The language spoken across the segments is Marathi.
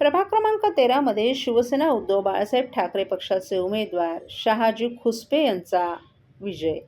प्रभाग क्रमांक 13 मध्ये शिवसेना उद्धव बाळासाहेब ठाकरे पक्षाचे उमेदवार शहाजी खुसपे यांचा विजय.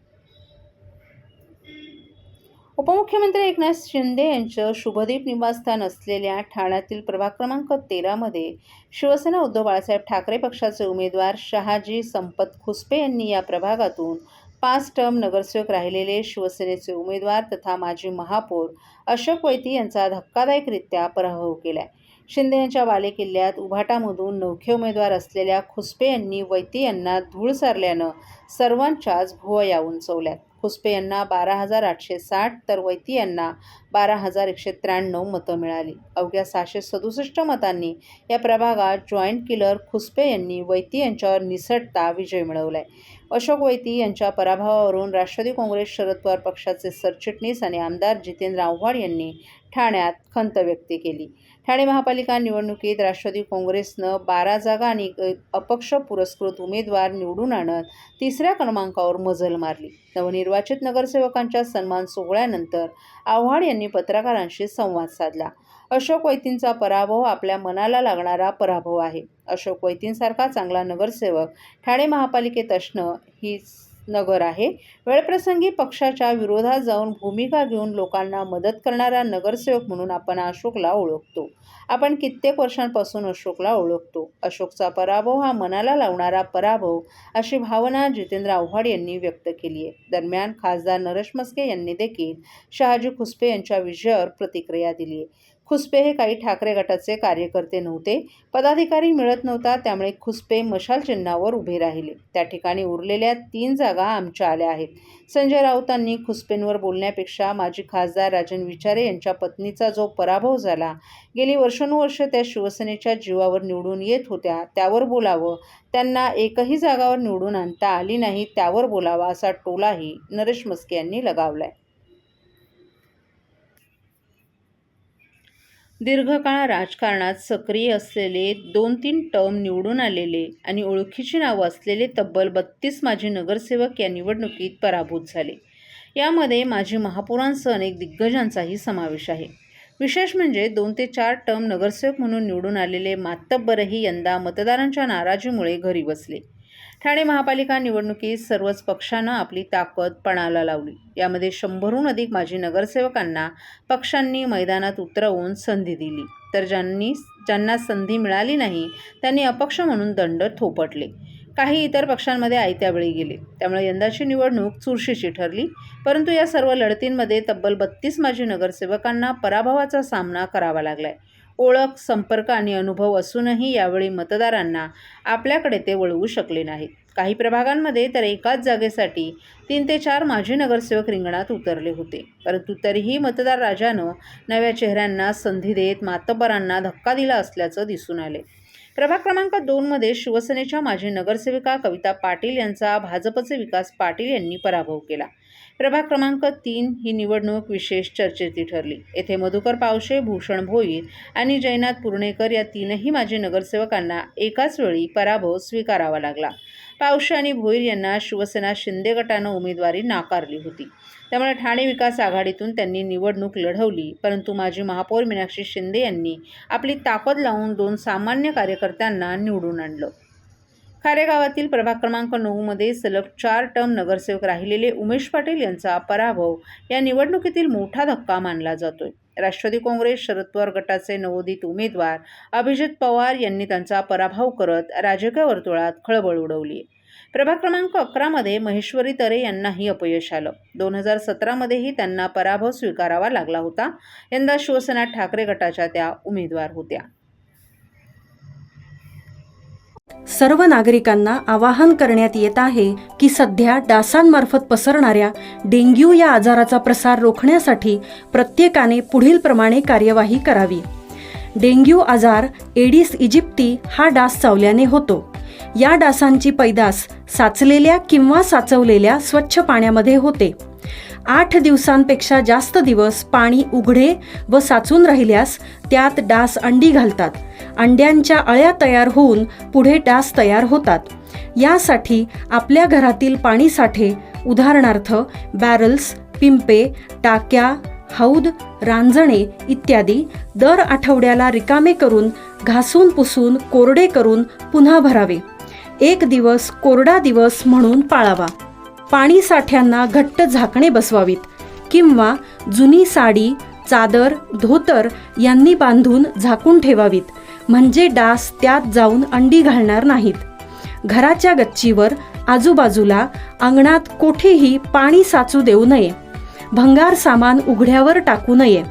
उपमुख्यमंत्री एकनाथ शिंदे यांचं शुभदीप निवासस्थान असलेल्या ठाण्यातील प्रभाग क्रमांक 13 मध्ये शिवसेना उद्धव बाळासाहेब ठाकरे पक्षाचे उमेदवार शहाजी संपत खुसपे यांनी या प्रभागातून 5 टर्म नगरसेवक राहिलेले शिवसेनेचे उमेदवार तथा माजी महापौर अशोक वैती यांचा धक्कादायकरित्या पराभव केलाय. शिंदे यांच्या बालेकिल्ल्यात उभाटामधून नवखे उमेदवार असलेल्या खुसपे यांनी वैती यांना धूळ सारल्यानं सर्वांच्याच भुवया उंचवल्यात. खुसपे यांना 12,860 तर वैती यांना 12,193 मतं मिळाली. अवघ्या 667 मतांनी या प्रभागात जॉईंट किलर खुसपे यांनी वैती यांच्यावर निसटता विजय मिळवलाय. अशोक वैती यांच्या पराभवावरून राष्ट्रवादी काँग्रेस शरद पवार पक्षाचे सरचिटणीस आणि आमदार जितेंद्र आव्हाड यांनी ठाण्यात खंत व्यक्त केली. ठाणे महापालिका निवडणुकीत राष्ट्रवादी काँग्रेसनं 12 जागा आणि अपक्ष पुरस्कृत उमेदवार निवडून आणत 3ऱ्या क्रमांकावर मजल मारली. नवनिर्वाचित नगरसेवकांच्या सन्मान सोहळ्यानंतर आव्हाड यांनी पत्रकारांशी संवाद साधला. अशोक वैतींचा पराभव आपल्या मनाला लागणारा पराभव आहे. अशोक वैतींसारखा चांगला नगरसेवक ठाणे महापालिकेत असणं ही नगर आहे. वेळप्रसंगी पक्षाच्या विरोधात जाऊन भूमिका घेऊन लोकांना मदत करणारा नगरसेवक म्हणून आपण अशोकला ओळखतो. आपण कित्येक वर्षांपासून अशोकला ओळखतो. अशोकचा पराभव हा मनाला लावणारा पराभव अशी भावना जितेंद्र आव्हाड यांनी व्यक्त केली आहे. दरम्यान खासदार नरेश म्हस्के यांनी देखील शहाजी खुसपे यांच्या विजयावर प्रतिक्रिया दिली आहे. खुसपे हे काही ठाकरे गटाचे कार्यकर्ते नव्हते. पदाधिकारी मिळत नव्हता, त्यामुळे खुसपे मशाल चिन्हावर उभे राहिले. त्या ठिकाणी उरलेल्या 3 जागा आमच्या आल्या आहेत. संजय राऊतांनी खुसपेंवर बोलण्यापेक्षा माजी खासदार राजन विचारे यांच्या पत्नीचा जो पराभव झाला, गेली वर्षानुवर्ष त्या शिवसेनेच्या जीवावर निवडून येत होत्या, त्यावर बोलावं. त्यांना एकही जागावर निवडून आणता आली नाही, त्यावर बोलावा असा टोलाही नरेश म्हस्के यांनी लगावलाय. दीर्घकाळ राजकारणात सक्रिय असलेले 2-3 टर्म निवडून आलेले आणि ओळखीची नावं असलेले तब्बल 32 माजी नगरसेवक या निवडणुकीत पराभूत झाले. यामध्ये माजी महापौरांसह अनेक दिग्गजांचाही समावेश आहे. विशेष म्हणजे 2 ते 4 टर्म नगरसेवक म्हणून निवडून आलेले मातब्बरही यंदा मतदारांच्या नाराजीमुळे घरी बसले. ठाणे महापालिका निवडणुकीत सर्वच पक्षानं आपली ताकद पणाला लावली. यामध्ये 100हून अधिक माजी नगरसेवकांना पक्षांनी मैदानात उतरवून संधी दिली, तर ज्यांना संधी मिळाली नाही त्यांनी अपक्ष म्हणून दंड थोपटले. काही इतर पक्षांमध्ये आयत्या वेळी गेले. त्यामुळे यंदाची निवडणूक चुरशीची ठरली. परंतु या सर्व लढतींमध्ये तब्बल 32 माजी नगरसेवकांना पराभवाचा सामना करावा लागलाय. ओळख, संपर्क आणि अनुभव असूनही यावेळी मतदारांना आपल्याकडे ते वळवू शकले नाहीत. काही प्रभागांमध्ये तर एकाच जागेसाठी 3 ते 4 माजी नगरसेवक रिंगणात उतरले होते. परंतु तरीही मतदार राजानं नव्या चेहऱ्यांना संधी देत मातब्बरांना धक्का दिला असल्याचं दिसून आले. प्रभाग क्रमांक 2 मध्ये शिवसेनेच्या माजी नगरसेविका कविता पाटील यांचा भाजपचे विकास पाटील यांनी पराभव केला. प्रभाग क्रमांक 3 ही निवडणूक विशेष चर्चेची ठरली. येथे मधुकर पावशे, भूषण भोईर आणि जयनाथ पुर्णेकर या 3ही माजी नगरसेवकांना एकाच वेळी पराभव स्वीकारावा लागला. पावशे आणि भोईर यांना शिवसेना शिंदे गटानं उमेदवारी नाकारली होती. त्यामुळे ठाणे विकास आघाडीतून त्यांनी निवडणूक लढवली. परंतु माजी महापौर मीनाक्षी शिंदे यांनी आपली ताकद लावून 2 सामान्य कार्यकर्त्यांना निवडून आणलं. खारेगावातील प्रभाग क्रमांक 9 मध्ये सलग 4 टर्म नगरसेवक राहिलेले उमेश पाटील यांचा पराभव या निवडणुकीतील मोठा धक्का मानला जातोय. राष्ट्रवादी काँग्रेस शरद पवार गटाचे नवोदित उमेदवार अभिजित पवार यांनी त्यांचा पराभव करत राजकीय वर्तुळात खळबळ उडवली. प्रभाग क्रमांक 11 मध्ये महेश्वरी तरे यांनाही अपयश आलं. 2017 मध्येही त्यांना पराभव स्वीकारावा लागला होता. यंदा शिवसेना ठाकरे गटाच्या त्या उमेदवार होत्या. सर्व नागरिकांना आवाहन करण्यात येत आहे की सध्या डासांमार्फत पसरणाऱ्या डेंग्यू या आजाराचा प्रसार रोखण्यासाठी प्रत्येकाने पुढील प्रमाणे कार्यवाही करावी. डेंग्यू आजार एडिस इजिप्ती हा डास चावल्याने होतो. या डासांची पैदास साचलेल्या किंवा साचवलेल्या स्वच्छ पाण्यामध्ये होते. 8 दिवसांपेक्षा जास्त दिवस पाणी उघडे व साचून राहिल्यास त्यात डास अंडी घालतात. अंड्यांच्या अळ्या तयार होऊन पुढे डास तयार होतात. यासाठी आपल्या घरातील पाणीसाठे उदाहरणार्थ बॅरल्स, पिंपे, टाक्या, हौद, रांजणे इत्यादी दर आठवड्याला रिकामे करून घासून पुसून कोरडे करून पुन्हा भरावे. एक दिवस कोरडा दिवस म्हणून पाळावा. पाणी साठ्यांना घट्ट झाकणे बसवावीत किंवा जुनी साडी, चादर, धोतर यांनी बांधून झाकून ठेवावीत, म्हणजे डास त्यात जाऊन अंडी घालणार नाहीत. घराच्या गच्चीवर, आजूबाजूला, अंगणात कोठेही पाणी साचू देऊ नये. भंगार सामान उघड्यावर टाकू नये.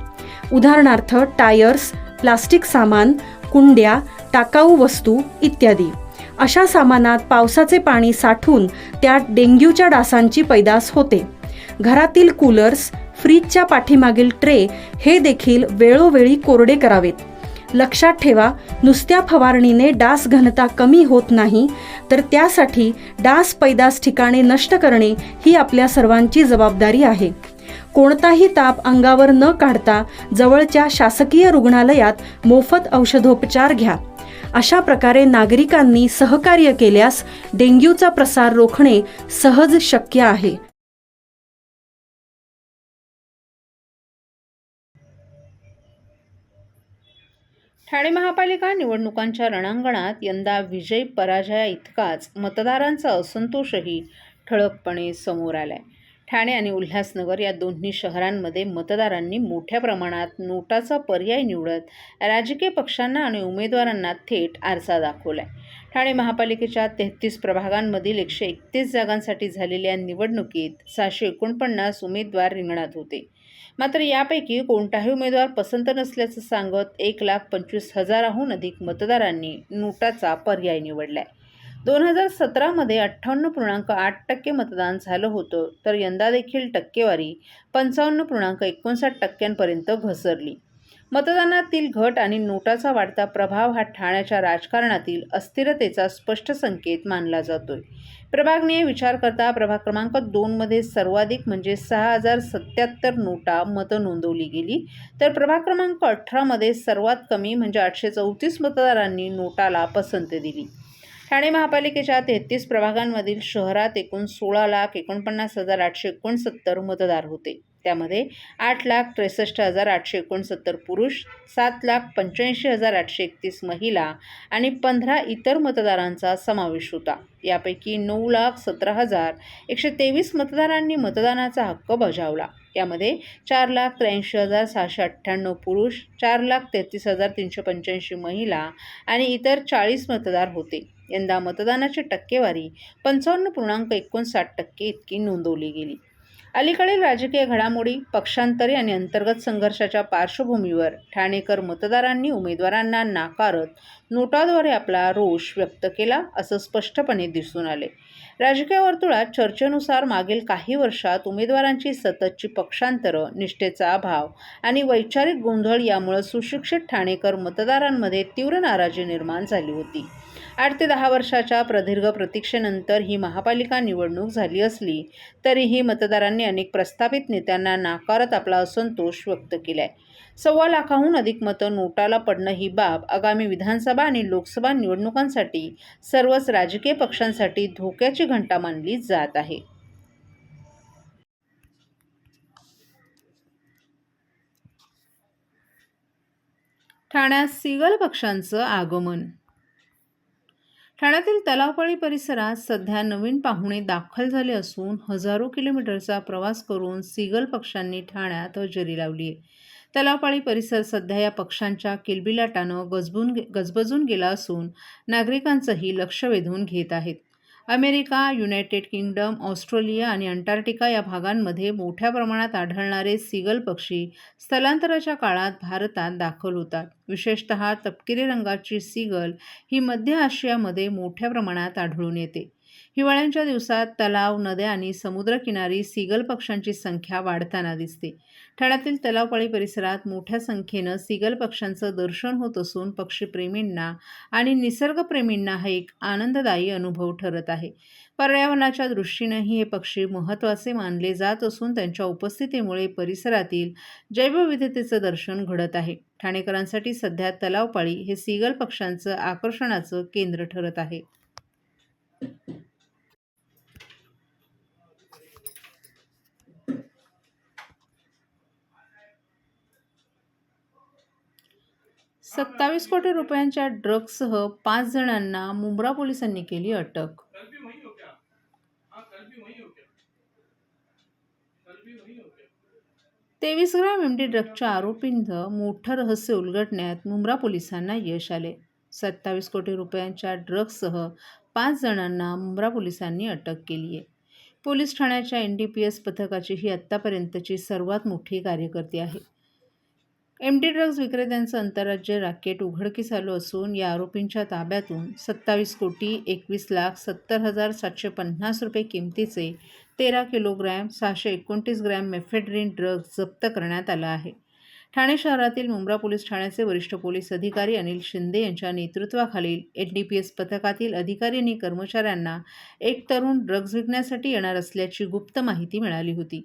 उदाहरणार्थ टायर्स, प्लास्टिक सामान, कुंड्या, टाकाऊ वस्तू इत्यादी. अशा सामानात पावसाचे पाणी साठून त्यात डेंग्यूच्या डासांची पैदास होते. घरातील कूलर्स, फ्रीजच्या पाठीमागील ट्रे हे देखील वेळोवेळी कोरडे करावेत. लक्षात ठेवा, नुसत्या फवारणीने डास घनता कमी होत नाही, तर त्यासाठी डास पैदास ठिकाणे नष्ट करणे ही आपल्या सर्वांची जबाबदारी आहे. कोणताही ताप अंगावर न काढता जवळच्या शासकीय रुग्णालयात मोफत औषधोपचार घ्या. अशा प्रकारे नागरिकांनी सहकार्य केल्यास डेंग्यूचा प्रसार रोखणे सहज शक्य आहे. ठाणे महापालिका निवडणुकांच्या रणांगणात यंदा विजय पराजया इतकाच मतदारांचा असंतोषही ठळकपणे समोर आलाय. ठाणे आणि उल्हासनगर या दोन्ही शहरांमध्ये मतदारांनी मोठ्या प्रमाणात नोटाचा पर्याय निवडत राजकीय पक्षांना आणि उमेदवारांना थेट आरसा दाखवलाय. ठाणे महापालिकेच्या 33 प्रभागांमधील 131 जागांसाठी झालेल्या निवडणुकीत 649 उमेदवार रिंगणात होते. मात्र यापैकी कोणताही उमेदवार पसंत नसल्याचं सांगत 1,25,000हून अधिक मतदारांनी नोटाचा पर्याय निवडलाय. 2017मध्ये 58.8% मतदान झालं होतं, तर यंदा देखील टक्केवारी 55.59% घसरली. मतदानातील घट आणि नोटाचा वाढता प्रभाव हा ठाण्याच्या राजकारणातील अस्थिरतेचा स्पष्ट संकेत मानला जातोय. प्रभागनीय विचार करता प्रभाग क्रमांक 2मध्ये सर्वाधिक म्हणजे 6,077 नोटा मतं नोंदवली गेली, तर प्रभाग क्रमांक 18मध्ये सर्वात कमी म्हणजे 834 मतदारांनी नोटाला पसंती दिली. ठाणे महापालिकेच्या 33 प्रभागांमधील शहरात एकूण 16,49,869 मतदार होते. त्यामध्ये 8,63,869 पुरुष, 7,85,831 महिला आणि 15 इतर मतदारांचा समावेश होता. यापैकी 9,17,123 मतदारांनी मतदानाचा हक्क बजावला. यामध्ये 4,83,698 पुरुष, 4,33,385 महिला आणि इतर 40 मतदार होते. यंदा मतदानाची टक्केवारी 55.59% इतकी नोंदवली गेली. अलीकडील राजकीय घडामोडी, पक्षांतरे आणि अंतर्गत संघर्षाच्या पार्श्वभूमीवर ठाणेकर मतदारांनी उमेदवारांना नाकारत नोटाद्वारे आपला रोष व्यक्त केला, असं स्पष्टपणे दिसून आले. राजकीय वर्तुळात चर्चेनुसार मागील काही वर्षात उमेदवारांची सततची पक्षांतरं, निष्ठेचा अभाव आणि वैचारिक गोंधळ यामुळे सुशिक्षित ठाणेकर मतदारांमध्ये तीव्र नाराजी निर्माण झाली होती. 8 ते 10 वर्षाच्या प्रदीर्घ प्रतीक्षेनंतर ही महापालिका निवडणूक झाली असली तरीही मतदारांनी अनेक प्रस्थापित नेत्यांना नाकारत आपला असंतोष व्यक्त केलाय. 1.25 लाखाहून अधिक मतं नोटाला पडणं ही बाब आगामी विधानसभा आणि लोकसभा निवडणुकांसाठी सर्वच राजकीय पक्षांसाठी धोक्याची घंटा मानली जात आहे. ठाण्यात सिगल पक्षांचं आगमन. ठाण्यातील तलावपाळी परिसरात सध्या नवीन पाहुणे दाखल झाले असून हजारो किलोमीटरचा प्रवास करून सिगल पक्षांनी ठाण्यात हजेरी लावली आहे. तलावपाळी परिसर सध्या या पक्षांच्या किलबिलाटानं गजबजून गेला असून नागरिकांचंही लक्ष वेधून घेत आहेत. अमेरिका, युनायटेड किंगडम, ऑस्ट्रेलिया आणि अंटार्क्टिका या भागांमध्ये मोठ्या प्रमाणात आढळणारे सिगल पक्षी स्थलांतराच्या काळात भारतात दाखल होतात. विशेषतः तपकिरी रंगाची सिगल ही मध्य आशियामध्ये मोठ्या प्रमाणात आढळून येते. हिवाळ्याच्या दिवसात तलाव, नद्या आणि समुद्रकिनारी सिगल पक्ष्यांची संख्या वाढताना दिसते. ठाण्यातील तलावपाळी परिसरात मोठ्या संख्येनं सिगल पक्ष्यांचं दर्शन होत असून पक्षीप्रेमींना आणि निसर्गप्रेमींना हा एक आनंददायी अनुभव ठरत आहे. पर्यावरणाच्या दृष्टीनंही हे पक्षी महत्त्वाचे मानले जात असून त्यांच्या उपस्थितीमुळे परिसरातील जैवविविधतेचं दर्शन घडत आहे. ठाणेकरांसाठी सध्या तलावपाळी हे सिगल पक्ष्यांचं आकर्षणाचं केंद्र ठरत आहे. 27 कोटी रुपयांच्या ड्रग्जसह 5 जणांना मुंब्रा पोलिसांनी केली अटक. 23 ग्रॅम एमडी ड्रग्जच्या आरोपींचं मोठं रहस्य उलगडण्यात मुंब्रा पोलिसांना यश आले. 27 कोटी रुपयांच्या ड्रग्जसह 5 जणांना मुंब्रा पोलिसांनी अटक केली आहे. पोलीस ठाण्याच्या NDPS पथकाची ही आत्तापर्यंतची सर्वात मोठी कार्यकर्ती आहे. एमडी ड्रग्ज विक्रेत्यांचं आंतरराज्य रॅकेट उघडकीस आलं असून या आरोपींच्या ताब्यातून 27,21,70,750 रुपये किमतीचे 13 किलोग्रॅम 629 ग्रॅम मेफेड्रीन ड्रग्ज जप्त करण्यात आला आहे. ठाणे शहरातील मुंब्रा पोलीस ठाण्याचे वरिष्ठ पोलीस अधिकारी अनिल शिंदे यांच्या नेतृत्वाखालील NDPS पथकातील अधिकारी आणि कर्मचाऱ्यांना एक तरुण ड्रग्ज विकण्यासाठी येणार असल्याची गुप्त माहिती मिळाली होती.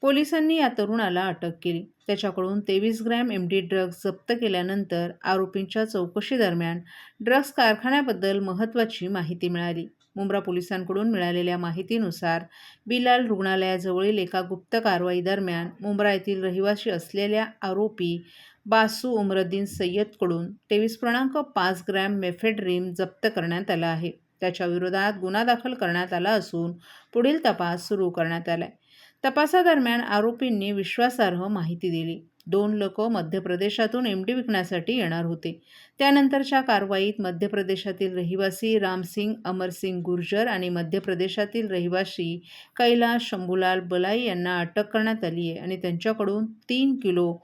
पोलिसांनी या तरुणाला अटक केली. त्याच्याकडून 23 ग्रॅम एमडी ड्रग्ज जप्त केल्यानंतर आरोपींच्या चौकशीदरम्यान ड्रग्ज कारखान्याबद्दल महत्त्वाची माहिती मिळाली. मुंब्रा पोलिसांकडून मिळालेल्या माहितीनुसार बिलाल रुग्णालयाजवळील एका गुप्त कारवाईदरम्यान मुंब्रा येथील रहिवासी असलेल्या आरोपी बासू उमरद्दीन सय्यदकडून 23.5 ग्रॅम मेफेड्रीन जप्त करण्यात आला आहे. त्याच्या विरोधात गुन्हा दाखल करण्यात आला असून पुढील तपास सुरू करण्यात आला आहे. तपासादरम्यान आरोपींनी विश्वासार्ह माहिती दिली. 2 लोक मध्य प्रदेशातून एमडी विकण्यासाठी येणार होते. त्यानंतरच्या कारवाईत मध्य प्रदेशातील रहिवासी रामसिंग अमरसिंग गुर्जर आणि मध्य प्रदेशातील रहिवासी कैलाश शंभूलाल बलाई यांना अटक करण्यात आली आहे आणि त्यांच्याकडून 3 किलो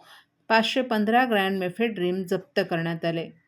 515 ग्रॅम मेफेड्रीन जप्त करण्यात आले.